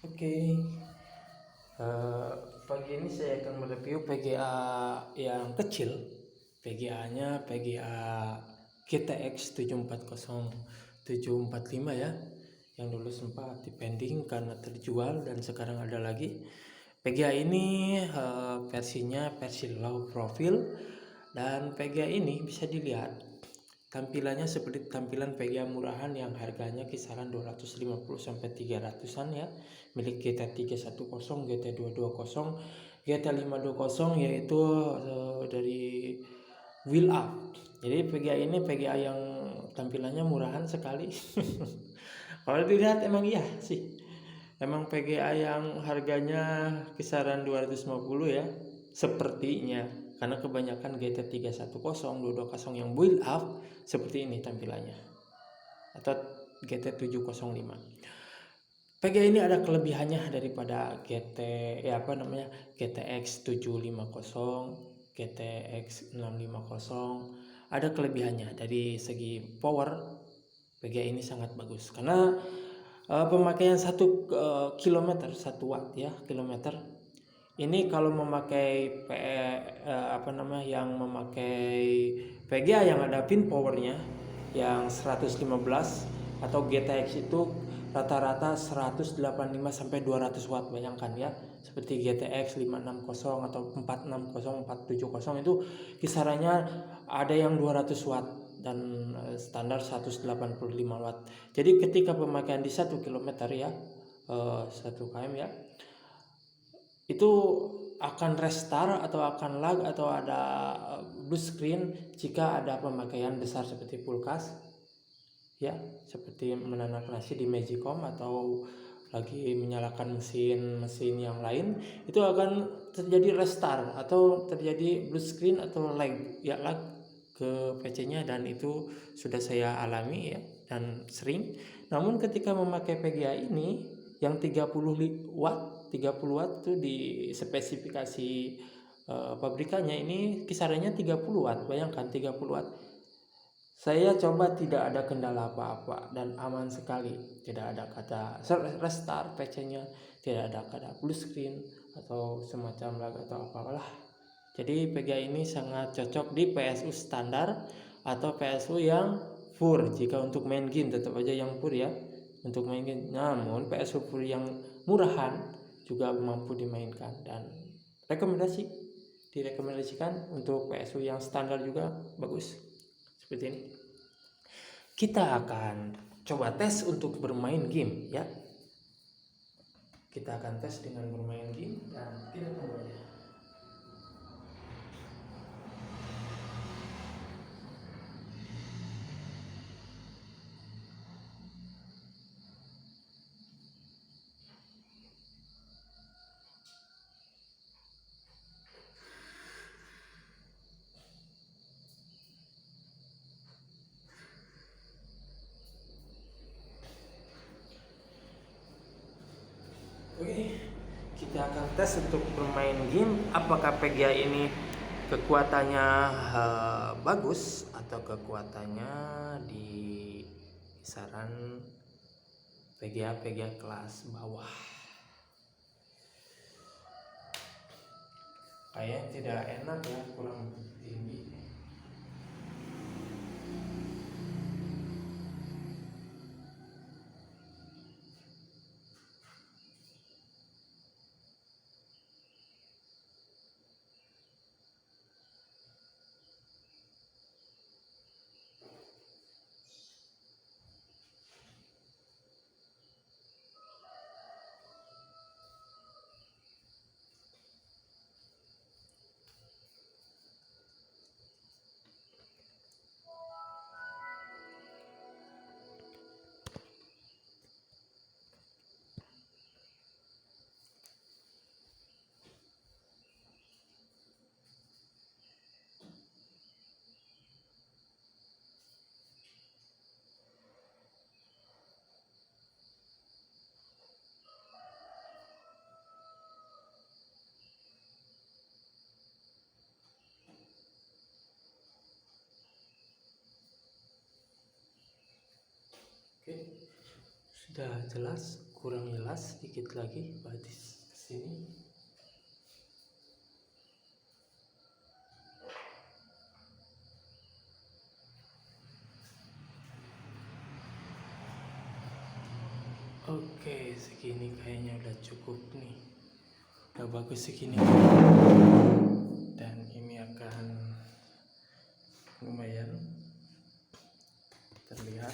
Oke, pagi ini saya akan mereview PGA yang kecil. PGA-nya PGA GTX 740 745 ya, yang dulu sempat dipending karena terjual dan sekarang ada lagi. PGA ini versinya versi low profile, dan PGA ini bisa dilihat tampilannya seperti tampilan PGA murahan yang harganya kisaran 250 sampai 300-an ya, milik GT310, GT220, GT520, yaitu dari wheel up. Jadi PGA ini PGA yang tampilannya murahan sekali. Kalau dilihat emang iya sih. Emang PGA yang harganya kisaran 250 ya, sepertinya. Karena kebanyakan GT310, 220 yang build up seperti ini tampilannya. Atau GT705. PGA ini ada kelebihannya daripada GTX 750, GTX 650. Ada kelebihannya dari segi power. PGA ini sangat bagus karena pemakaian 1 kilometer 1 watt ya kilometer ini. Kalau memakai yang memakai PGA yang ada pin powernya yang 115 atau GTX itu rata-rata 185 sampai 200 watt, bayangkan ya, seperti GTX 560 atau 460 470 itu kisarannya ada yang 200 watt dan standar 185 watt. Jadi ketika pemakaian di 1 kilometer ya, 1 km ya, itu akan restart atau akan lag atau ada blue screen jika ada pemakaian besar seperti kulkas ya, seperti menanak nasi di Magicom atau lagi menyalakan mesin yang lain, itu akan terjadi restart atau terjadi blue screen atau lag ya, lag ke PC-nya, dan itu sudah saya alami ya dan sering. Namun ketika memakai PGA ini yang 30 watt 30 watt itu di spesifikasi pabrikannya ini kisarannya 30 watt, bayangkan 30 watt. Saya coba tidak ada kendala apa-apa dan aman sekali. Tidak ada kata restart PC-nya, tidak ada kata blue screen atau semacam lag atau apalah. Jadi PGA ini sangat cocok di PSU standar atau PSU yang full. Jika untuk main game tetap aja yang full ya, untuk main game. Namun PSU full yang murahan juga mampu dimainkan, dan direkomendasikan untuk PSU yang standar juga bagus. Seperti ini. Kita akan coba tes untuk bermain game ya. Kita akan tes dengan bermain game dan kita tunggu aja. Oke, kita akan tes untuk bermain game apakah PGA ini kekuatannya bagus atau kekuatannya di kisaran PGA kelas bawah. Kayaknya tidak enak ya, kurang tinggi. Oke, sudah jelas kurang jelas sedikit lagi, berarti kesini. Oke, segini kayaknya udah cukup nih, udah bagus segini. Dan ini akan lumayan terlihat.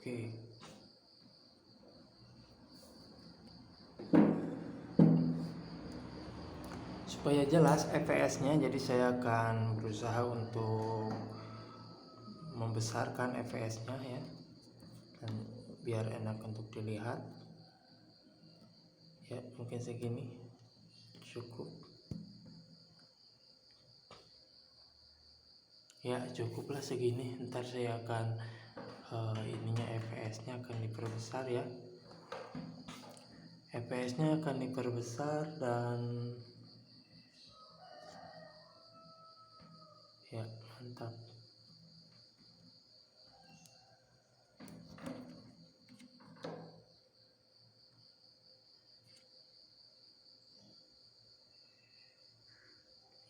Oke. Supaya jelas fps-nya, jadi saya akan berusaha untuk membesarkan fps-nya ya, dan biar enak untuk dilihat ya. Mungkin segini cukup ya, cukuplah segini. Ntar saya akan ininya fps-nya akan diperbesar ya, fps-nya akan diperbesar dan ya, mantap.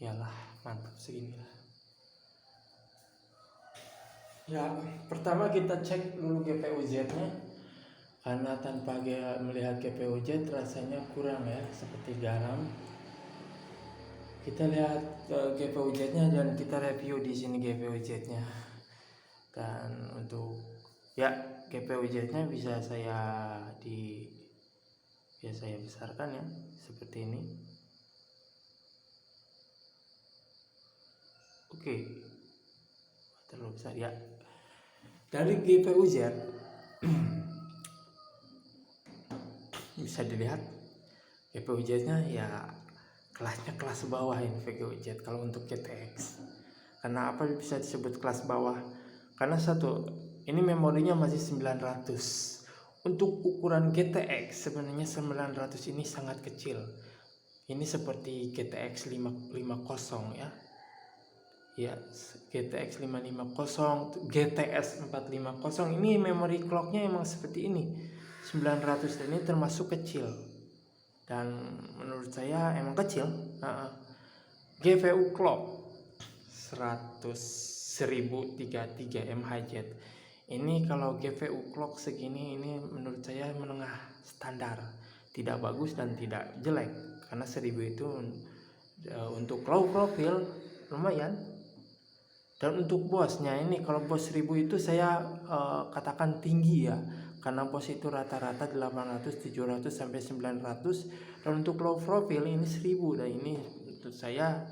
Yalah, mantap seginilah. Ya, pertama kita cek dulu GPU-Z-nya, karena tanpa melihat GPU-Z rasanya kurang ya, seperti garam. Kita lihat GPU-Z-nya dan kita review di sini GPU-Z-nya. Dan untuk ya GPU-Z-nya bisa saya besarkan ya, seperti ini. Oke, terlalu besar ya. Dari GPU-Z bisa dilihat GPU-Z-nya ya kelasnya kelas bawah ini GPU-Z kalau untuk GTX. Karena apa bisa disebut kelas bawah? Karena satu, ini memorinya masih 900. Untuk ukuran GTX sebenarnya 900 ini sangat kecil. Ini seperti GTX 550 ya. Ya, GTX 550, GTS 450 ini memori clocknya emang seperti ini. 900 ini termasuk kecil. Dan menurut saya emang kecil. GPU clock 1033 MHz. Ini kalau GPU clock segini ini menurut saya menengah standar, tidak bagus dan tidak jelek. Karena 1000 itu untuk low profile lumayan. Dan untuk BOS-nya ini, kalau BOS 1000 itu saya katakan tinggi ya, karena BOS itu rata-rata 800, 700 sampai 900. Dan untuk low profile ini 1000, dan ini menurut saya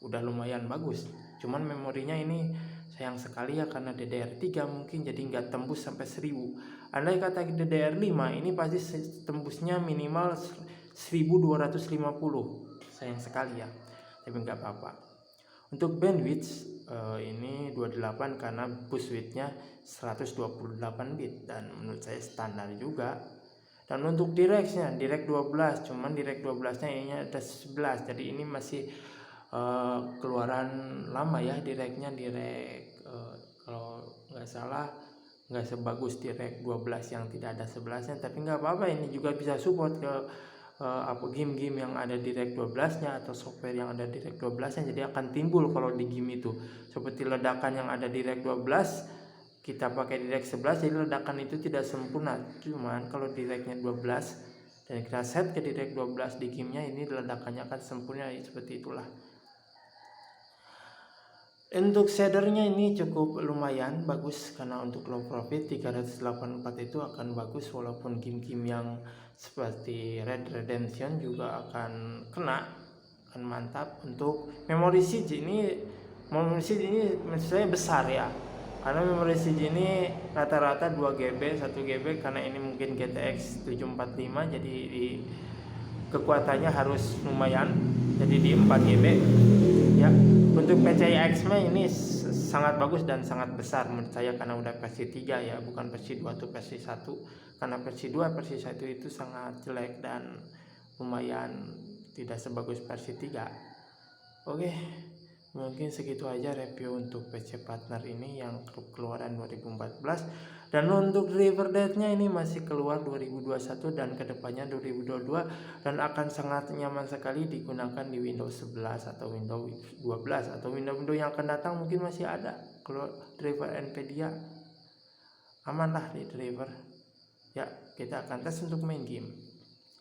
udah lumayan bagus. Cuman memorinya ini sayang sekali ya, karena DDR3 mungkin jadi nggak tembus sampai 1000. Andai kata DDR5 ini pasti tembusnya minimal 1250. Sayang sekali ya, tapi nggak apa-apa. Untuk bandwidth ini 28 karena bus width-nya 128 bit dan menurut saya standar juga. Dan untuk direct-nya direct 12, cuman direct 12-nya ini ada 11. Jadi ini masih keluaran lama ya direct-nya. Kalau nggak salah nggak sebagus direct 12 yang tidak ada 11-nya, tapi nggak apa-apa, ini juga bisa support ke game-game yang ada direct 12-nya atau software yang ada direct 12-nya. Jadi akan timbul kalau di game itu seperti ledakan yang ada direct 12, kita pakai direct 11, jadi ledakan itu tidak sempurna. Cuman kalau directnya 12 dan kita set ke direct 12 di gamenya, ini ledakannya akan sempurna, seperti itulah. Untuk shadernya ini cukup lumayan bagus, karena untuk low profit 384 itu akan bagus, walaupun game-game yang seperti Red Redemption juga akan kena, akan mantap. Untuk memory siege ini menurut saya besar ya, karena memory siege ini rata-rata 2 GB, 1 GB, karena ini mungkin GTX 745, jadi kekuatannya harus lumayan, jadi di 4 GB ya. Untuk PCI Express ini sangat bagus dan sangat besar menurut saya, karena udah versi 3 ya, bukan versi 2 atau versi 1. Karena versi 2, versi 1 itu sangat jelek dan lumayan tidak sebagus versi 3. Oke, mungkin segitu aja review untuk PC Partner ini yang keluaran 2014. Dan untuk driver date-nya ini masih keluar 2021 dan kedepannya 2022, dan akan sangat nyaman sekali digunakan di Windows 11 atau Windows 12 atau Windows yang akan datang. Mungkin masih ada kalau driver Nvidia, aman lah di driver ya. Kita akan tes untuk main game.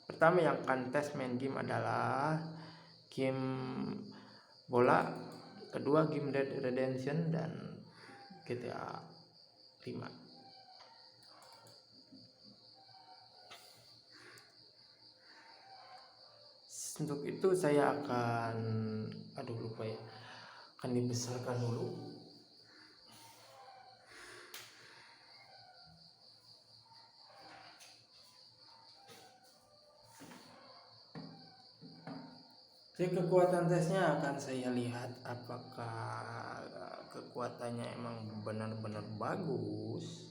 Pertama yang akan tes main game adalah game bola, kedua game Red Redemption, dan GTA 5. Untuk itu saya akan lupa ya, akan dibesarkan dulu. Jadi kekuatan tesnya akan saya lihat apakah kekuatannya emang benar-benar bagus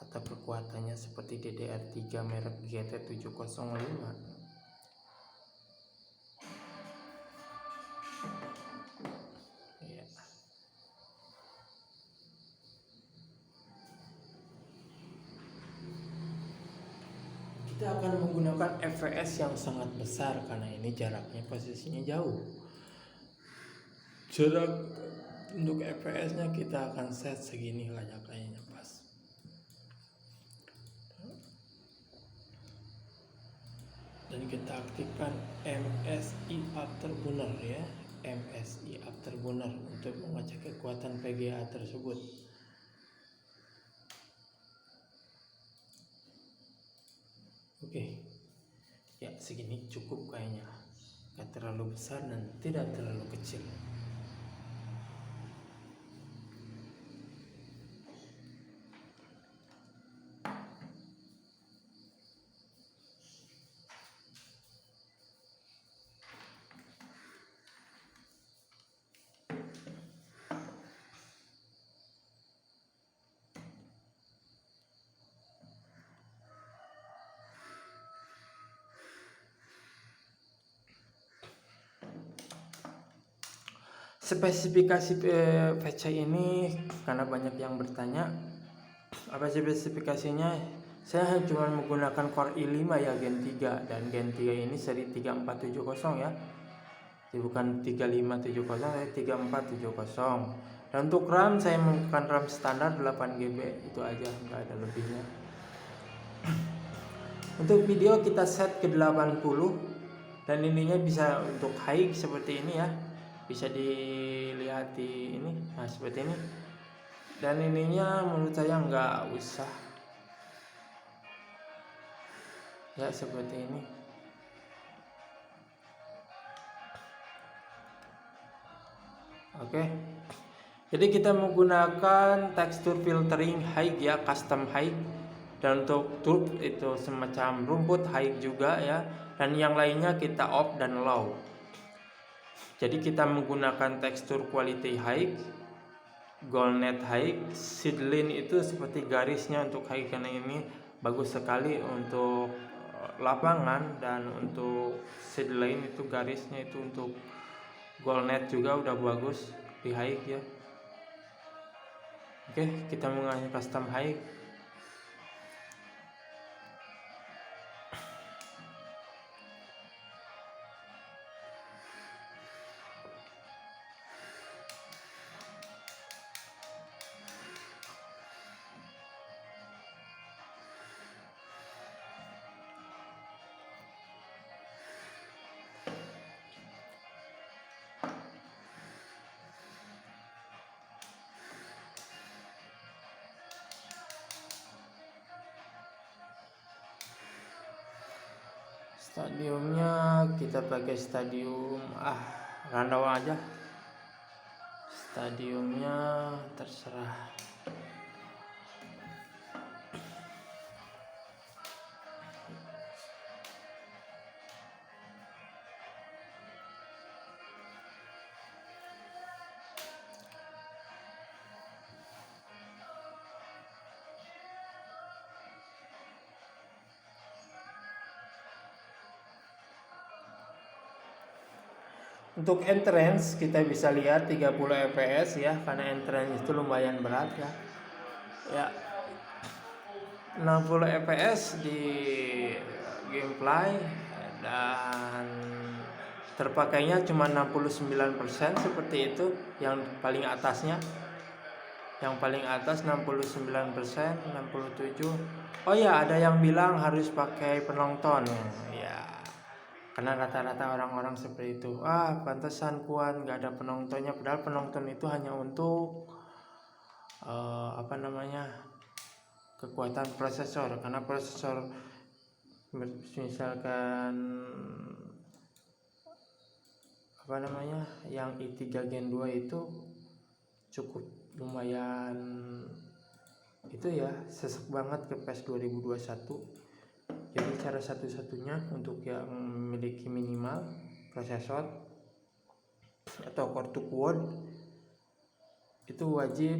atau kekuatannya seperti DDR3 merek GT705. Ya. Kita akan menggunakan FPS yang sangat besar karena ini jaraknya posisinya jauh. Jarak untuk FPS nya kita akan set segini lah, kayaknya pas. Dan kita aktifkan MSI Afterburner ya, MSI Afterburner untuk mengecek kekuatan VGA tersebut. Oke, ya segini cukup kayaknya, gak terlalu besar dan tidak terlalu kecil. Spesifikasi PC ini, karena banyak yang bertanya apa spesifikasinya, saya cuma menggunakan Core i5 ya, Gen 3, dan Gen 3 ini seri 3470 ya, jadi bukan 3570 tapi 3470. Dan untuk RAM saya menggunakan RAM standar 8GB, itu aja, nggak ada lebihnya. Untuk video kita set ke 80, dan ininya bisa untuk high seperti ini ya, bisa dilihat di ini, nah seperti ini. Dan ininya menurut saya nggak usah ya, seperti ini. Oke, jadi kita menggunakan tekstur filtering high ya, custom high. Dan untuk tube itu semacam rumput high juga ya, dan yang lainnya kita off dan low. Jadi kita menggunakan tekstur quality high, goldnet high, seedline itu seperti garisnya untuk high, karena ini bagus sekali untuk lapangan, dan untuk seedline itu garisnya itu untuk goldnet juga udah bagus di high ya. Oke, kita menggunakan custom high. Stadiumnya kita pakai stadium rundown aja. Stadiumnya terserah. Untuk entrance kita bisa lihat 30 fps ya, karena entrance itu lumayan berat ya. Ya, 60 fps di gameplay dan terpakainya cuma 69% seperti itu, yang paling atasnya. Yang paling atas 69%, 67. Oh ya, ada yang bilang harus pakai penonton. Ya, karena rata-rata orang-orang seperti itu. Pantesan kuat nggak ada penontonnya. Padahal penonton itu hanya untuk kekuatan prosesor. Karena prosesor misalkan yang i3 Gen 2 itu cukup lumayan itu ya, sesek banget ke PES 2021. Jadi cara satu-satunya untuk yang memiliki minimal prosesor atau core to quad itu wajib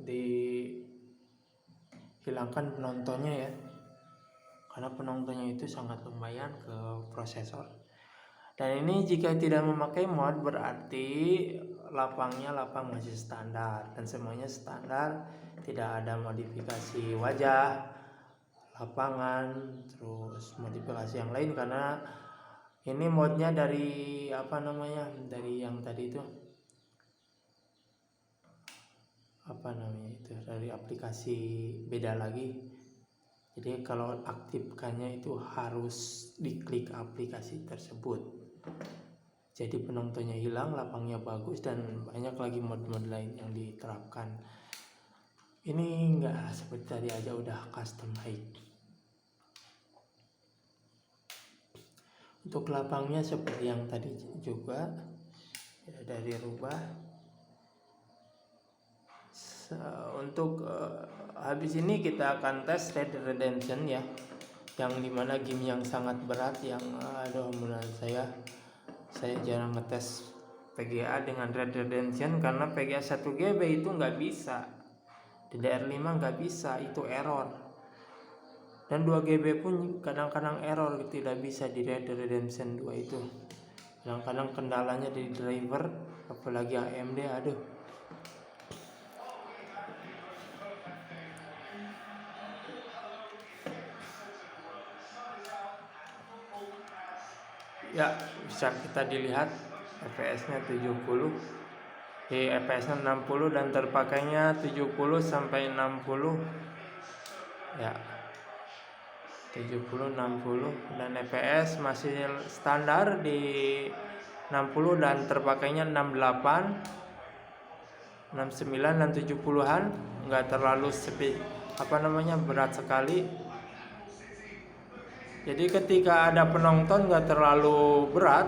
dihilangkan penontonnya ya, karena penontonnya itu sangat lumayan ke prosesor. Dan ini jika tidak memakai mod berarti lapangnya lapang masih standar dan semuanya standar, tidak ada modifikasi wajah, lapangan, terus modifikasi yang lain, karena ini modnya dari dari yang tadi itu dari aplikasi beda lagi. Jadi kalau aktifkannya itu harus diklik aplikasi tersebut. Jadi penontonnya hilang, lapangnya bagus, dan banyak lagi mod-mod lain yang diterapkan. Ini enggak seperti tadi aja udah custom high. Untuk lapangnya seperti yang tadi juga ya, dari rubah. Untuk habis ini kita akan tes Red Dead Redemption ya, yang dimana game yang sangat berat, yang menurut saya jarang ngetes PGA dengan Red Dead Redemption, karena PGA 1 GB itu nggak bisa, DDR5 nggak bisa, itu error, dan 2 GB pun kadang-kadang error, tidak bisa di Red Dead Redemption 2 itu. Kadang-kadang kendalanya di driver, apalagi AMD, aduh. Ya, bisa kita dilihat FPS-nya 70, FPS-nya 60 dan terpakainya 70 sampai 60. Ya. 70 60 dan FPS masih standar di 60 dan terpakainya 68, 69 dan 70-an, enggak terlalu berat sekali. Jadi ketika ada penonton nggak terlalu berat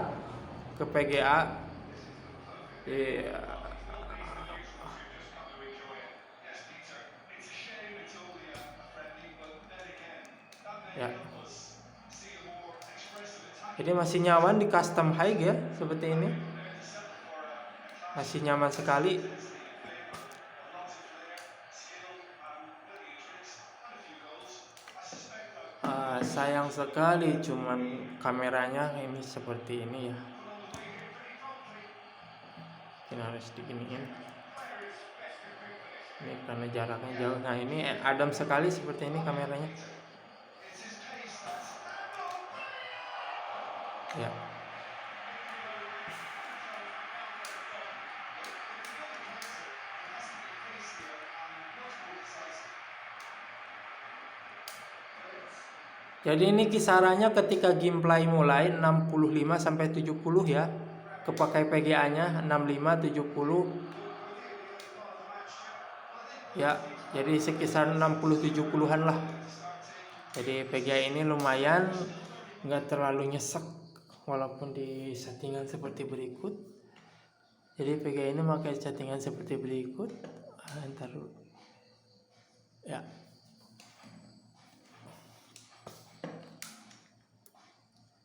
ke PGA. Ya. Jadi masih nyaman di custom high ya, seperti ini. Masih nyaman sekali. Sayang sekali cuman kameranya ini seperti ini ya. Ini harus diginiin. Ini karena jaraknya jauh. Nah, ini adem sekali seperti ini kameranya. Ya. Jadi ini kisarannya ketika gameplay mulai 65 sampai 70 ya. Kepakai PGA-nya 65 70. Ya, jadi sekitar 60 70-an lah. Jadi PGA ini lumayan, enggak terlalu nyesek walaupun di settingan seperti berikut. Jadi PGA ini pakai settingan seperti berikut. Ntar dulu. Ya.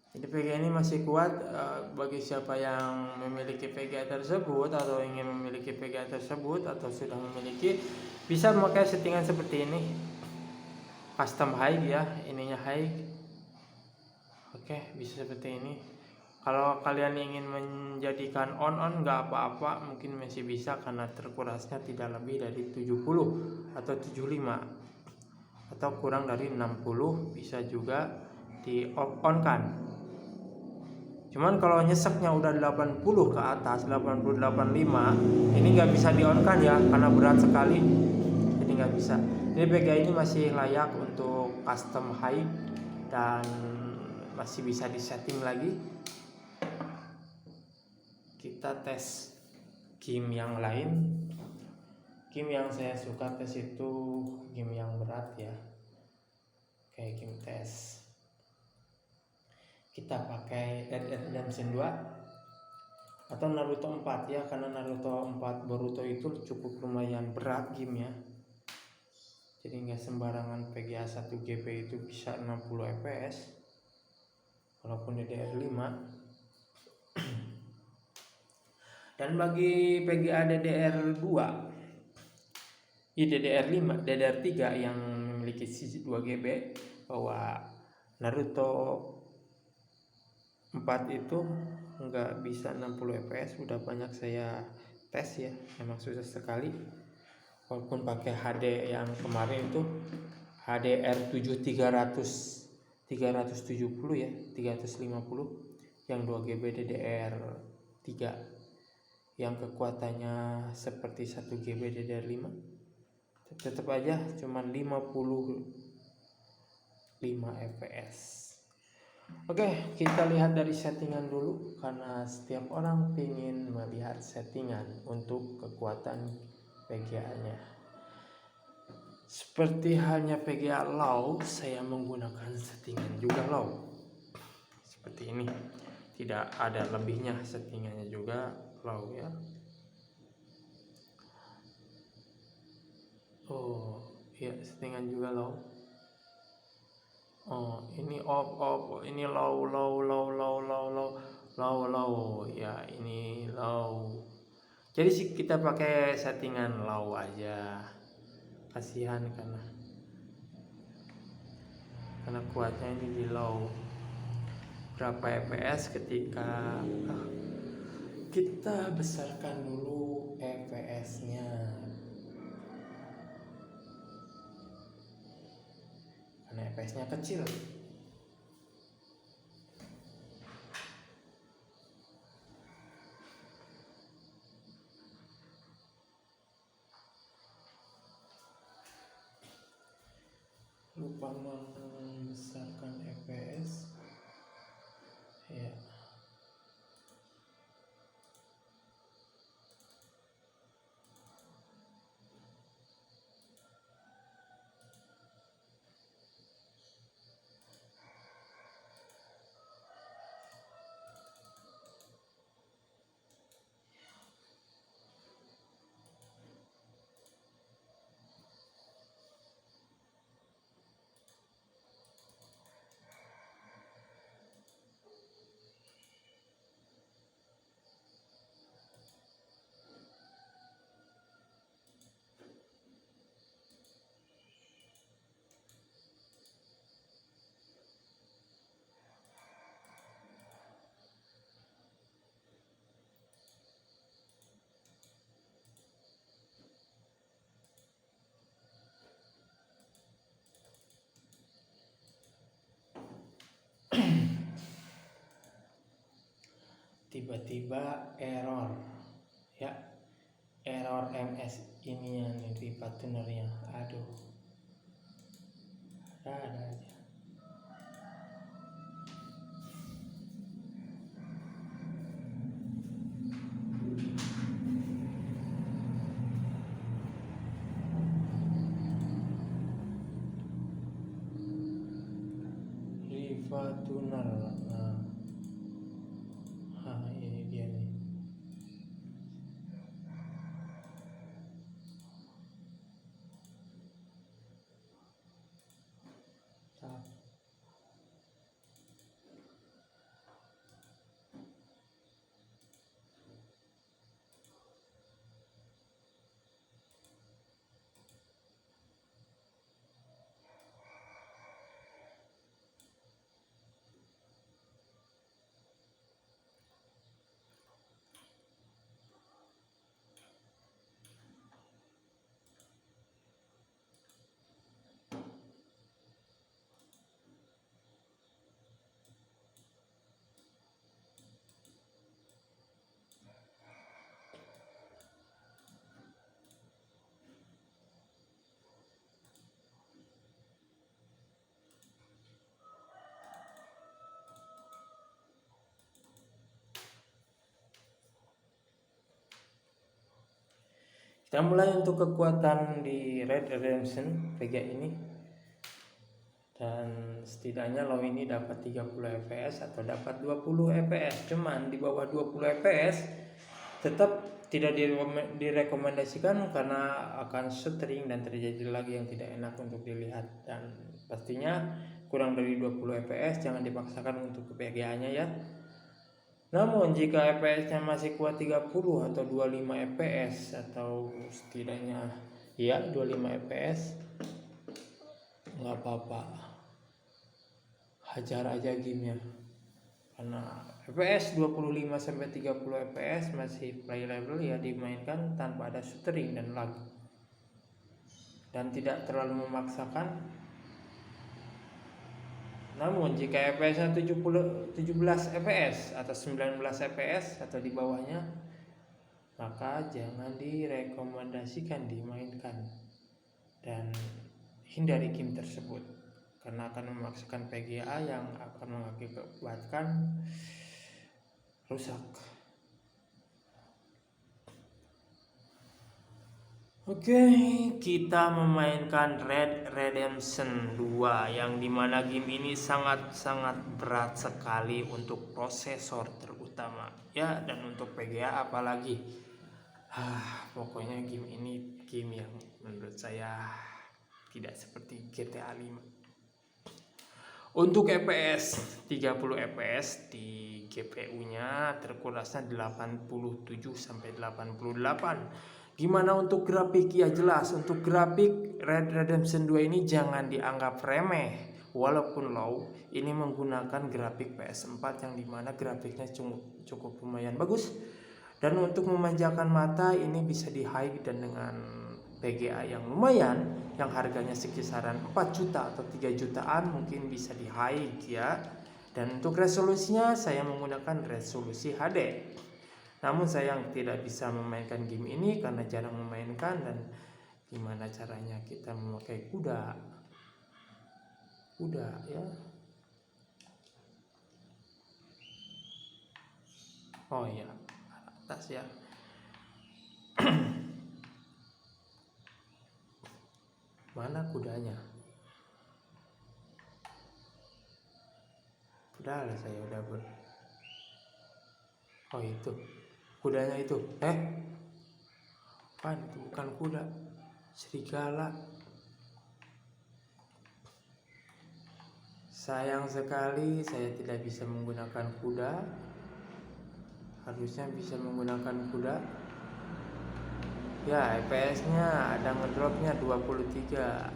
Jadi PGA ini masih kuat bagi siapa yang memiliki PGA tersebut atau ingin memiliki PGA tersebut atau sudah memiliki, bisa memakai settingan seperti ini. Custom high ya, ininya high. Oke, bisa seperti ini. Kalau kalian ingin menjadikan on nggak apa-apa, mungkin masih bisa karena terkurasnya tidak lebih dari 70 atau 75 atau kurang dari 60 bisa juga di on kan. Cuman kalau nyeseknya udah 80 ke atas, 80 85, ini nggak bisa di on kan ya karena berat sekali. Jadi nggak bisa. Jadi PGA ini masih layak untuk custom high dan masih bisa disetting lagi. Kita tes game yang lain. Game yang saya suka tes itu game yang berat ya, kayak game tes. Kita pakai Red Dead Redemption 2 atau Naruto 4 ya, karena Naruto 4 Boruto itu cukup lumayan berat game ya. Jadi nggak sembarangan PGA 1 GB itu bisa 60 fps walaupun DDR5. Dan bagi PGA DDR2, DDR5, DDR3 yang memiliki sisi 2 GB, bahwa Naruto 4 itu nggak bisa 60 fps. Udah banyak saya tes ya, emang susah sekali. Walaupun pakai HD yang kemarin itu HDR7 370 ya, 350 yang 2 GB DDR3 yang kekuatannya seperti 1 GB DDR5, tetap aja cuman 55 fps. Oke, kita lihat dari settingan dulu karena setiap orang ingin melihat settingan untuk kekuatan PGA-nya. Seperti halnya PGA low, saya menggunakan settingan juga low. Seperti ini. Tidak ada lebihnya, settingannya juga low ya. Oh, ya settingan juga low. Oh, ini off, ini low. Ya, ini low. Jadi sih kita pakai settingan low aja. Kasihan karena kuatnya ini di low. Berapa fps ketika kita besarkan dulu fps-nya. Karena fps-nya kecil. Lupa membesarkan fps ya. Tiba-tiba error ya, error MS ini yang di partnernya. Aduh, ada aja. Riva Tuner. Nah, ini dia nih. Tap. Kita mulai untuk kekuatan di Red Redemption VGA ini. Dan setidaknya low ini dapat 30 fps atau dapat 20 fps. Cuman di bawah 20 fps tetap tidak direkomendasikan karena akan stuttering dan terjadi lag yang tidak enak untuk dilihat. Dan pastinya kurang dari 20 fps jangan dipaksakan untuk ke VGA-nya ya. Namun jika fps-nya masih kuat 30 atau 25 fps atau setidaknya ya 25 fps, nggak apa-apa, hajar aja gamenya. Karena fps 25 sampai 30 fps masih playable ya, dimainkan tanpa ada stuttering dan lag. Dan tidak terlalu memaksakan. Namun jika fps-nya 17 fps atau 19 fps atau di bawahnya, maka jangan direkomendasikan dimainkan dan hindari game tersebut karena akan memaksakan VGA yang akan mengakibatkan rusak. Oke, kita memainkan Red Redemption 2 yang dimana game ini sangat-sangat berat sekali untuk prosesor terutama ya, dan untuk VGA apalagi. Pokoknya game ini game yang menurut saya tidak seperti GTA 5. Untuk FPS 30 fps di GPU-nya terkurasnya 87 sampai 88. Gimana untuk grafik? Ya jelas untuk grafik Red Redemption 2 ini jangan dianggap remeh. Walaupun low, ini menggunakan grafik PS4 yang dimana grafiknya cukup lumayan bagus. Dan untuk memanjakan mata ini bisa di high dan dengan VGA yang lumayan, yang harganya sekisaran 4 juta atau 3 jutaan mungkin bisa di high ya. Dan untuk resolusinya saya menggunakan resolusi HD. Namun sayang tidak bisa memainkan game ini karena jarang memainkan. Dan gimana caranya kita memakai kuda ya. Oh iya, atas ya. Mana kudanya? Udah lah, saya udah Oh itu kudanya itu. Apaan itu? Bukan kuda, serigala. Sayang sekali saya tidak bisa menggunakan kuda. Harusnya bisa menggunakan kuda. Ya, FPS-nya ada ngedropnya 23.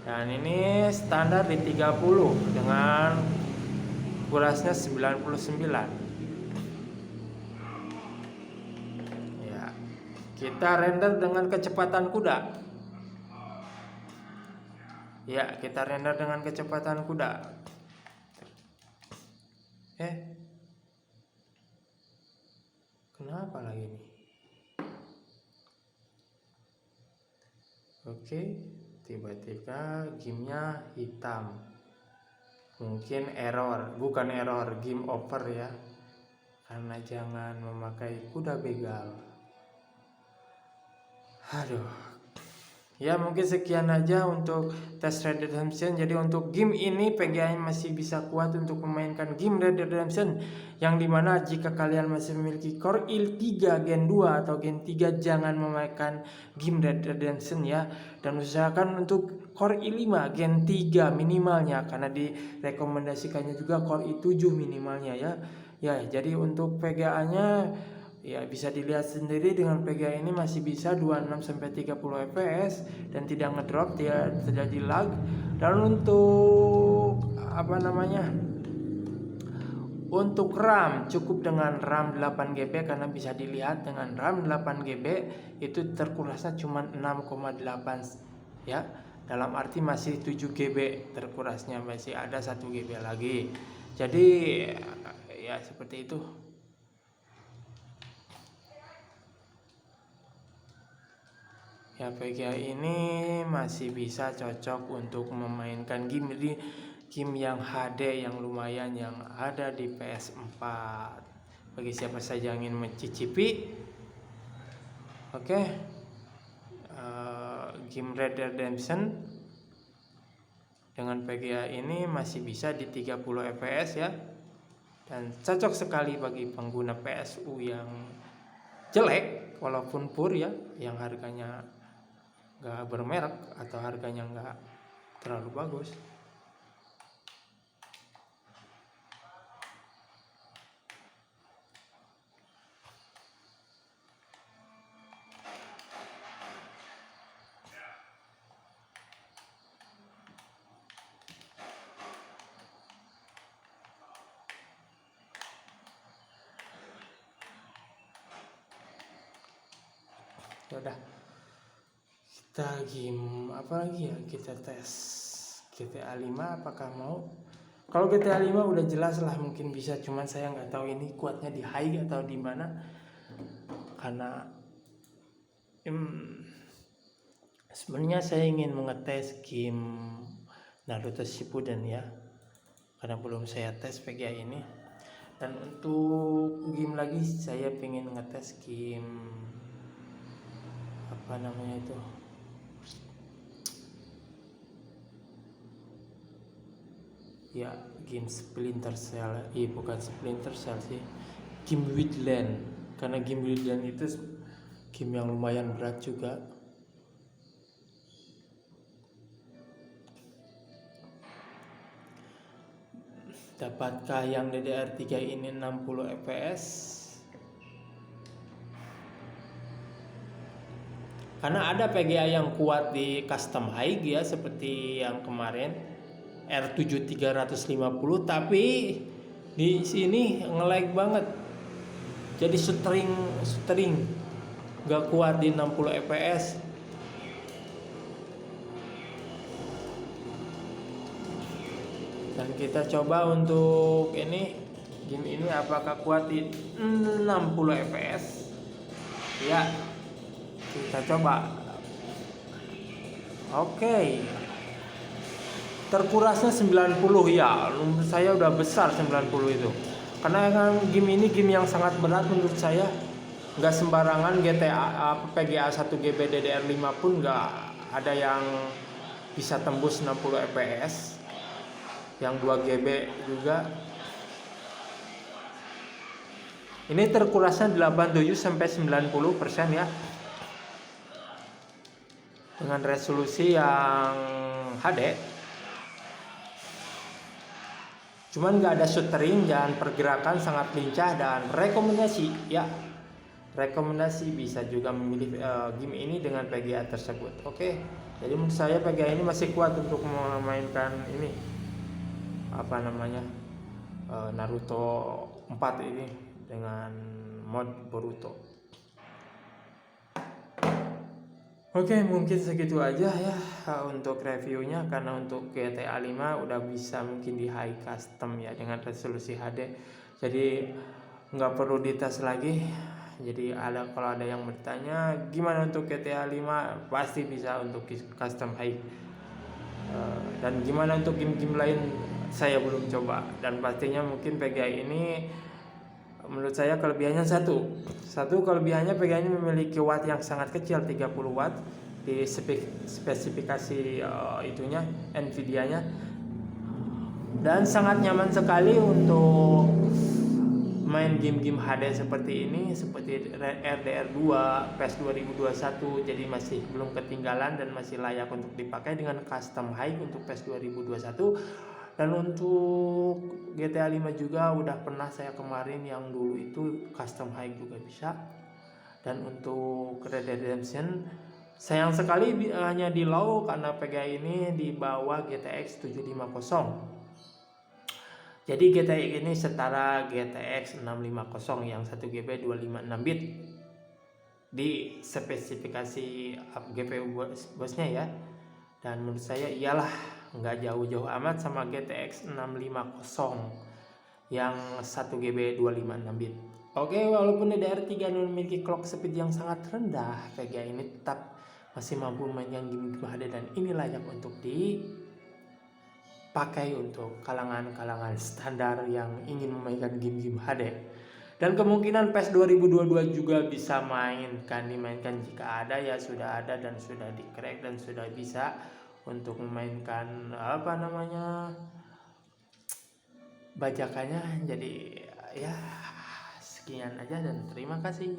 Dan ini standar di 30 dengan kurasnya 99. Kita render dengan kecepatan kuda. Ya, kita render dengan kecepatan kuda. Kenapa lagi nih? Oke, tiba-tiba gamenya hitam. Mungkin error, bukan error, game over ya. Karena jangan memakai kuda begal. Ya mungkin sekian aja untuk tes Red Dead Redemption. Jadi untuk game ini VGA masih bisa kuat untuk memainkan game Red Dead Redemption, yang dimana jika kalian masih memiliki Core i3 Gen 2 atau Gen 3 jangan memainkan game Red Dead Redemption ya. Dan usahakan untuk Core i5 Gen 3 minimalnya, karena direkomendasikannya juga Core i7 minimalnya ya. Ya jadi untuk VGA nya ya bisa dilihat sendiri, dengan VGA ini masih bisa 26 sampai 30 fps dan tidak ngedrop, tidak terjadi lag. Dan untuk untuk RAM cukup dengan RAM 8GB, karena bisa dilihat dengan RAM 8GB itu terkurasnya cuma 6,8 ya. Dalam arti masih 7GB terkurasnya, masih ada 1GB lagi. Jadi ya seperti itu. Ya VGA ini masih bisa cocok untuk memainkan game yang HD yang lumayan yang ada di PS4. Bagi siapa saja yang ingin mencicipi. Oke. game Red Dead Redemption dengan VGA ini masih bisa di 30 fps ya, dan cocok sekali bagi pengguna PSU yang jelek walaupun pur ya, yang harganya nggak bermerek atau harganya nggak terlalu bagus. Udah, kita game apa lagi ya, kita tes GTA 5 apakah mau. Kalau GTA 5 udah jelas lah mungkin bisa, cuman saya nggak tahu ini kuatnya di high atau di mana, karena sebenarnya saya ingin mengetes game Naruto Shippuden ya, karena belum saya tes VGA ini. Dan untuk game lagi saya pengen ngetes game apa namanya itu, ya game Splinter Cell. Bukan Splinter Cell sih, game Witland, karena game Witland itu game yang lumayan berat juga. Dapatkah yang DDR3 ini 60 fps? Karena ada PGA yang kuat di custom high ya, seperti yang kemarin R7 350, tapi di sini nge-lag banget. Jadi stuttering gak kuat di 60 fps. Dan kita coba untuk ini game ini apakah kuat di 60 fps ya, kita coba. Oke, terkurasnya 90 ya, menurut saya udah besar 90 itu, karena kan game ini game yang sangat berat menurut saya. Nggak sembarangan GTA PGA 1 GB DDR5 pun nggak ada yang bisa tembus 60 fps, yang 2 GB juga. Ini terkurasnya 87-90% ya, dengan resolusi yang HD. Cuman nggak ada stuttering dan pergerakan sangat lincah, dan rekomendasi bisa juga memilih game ini dengan PGA tersebut. Oke, jadi menurut saya PGA ini masih kuat untuk memainkan ini apa namanya Naruto 4 ini dengan mod Boruto. Oke, mungkin segitu aja ya untuk reviewnya, karena untuk GTA 5 udah bisa mungkin di high custom ya dengan resolusi HD, jadi nggak perlu dites lagi. Jadi kalau ada yang bertanya gimana untuk GTA 5, pasti bisa untuk custom high. Dan gimana untuk game-game lain saya belum coba, dan pastinya mungkin PGA ini menurut saya kelebihannya satu kelebihannya PGA ini memiliki watt yang sangat kecil, 30 watt di spesifikasi itunya Nvidia-nya, dan sangat nyaman sekali untuk main game-game HD seperti ini, seperti RDR2 PES 2021. Jadi masih belum ketinggalan dan masih layak untuk dipakai dengan custom high untuk PES 2021. Dan untuk GTA 5 juga udah pernah saya kemarin yang dulu itu custom high juga bisa. Dan untuk Red Dead Redemption sayang sekali hanya di low, karena PGA ini di bawah GTX 750. Jadi GTX ini setara GTX 650 yang 1 GB 256 bit di spesifikasi GPU bosnya ya. Dan menurut saya iyalah nggak jauh-jauh amat sama GTX 650 yang 1 GB 256 bit. Oke, walaupun DDR3 memiliki clock speed yang sangat rendah, VGA ini tetap masih mampu memainkan game HD, dan ini layak untuk dipakai untuk kalangan-kalangan standar yang ingin memainkan game-game HD. Dan kemungkinan PES 2022 juga bisa dimainkan jika ada, ya sudah ada dan sudah di-crack dan sudah bisa untuk memainkan bajakannya. Jadi ya sekian aja dan terima kasih.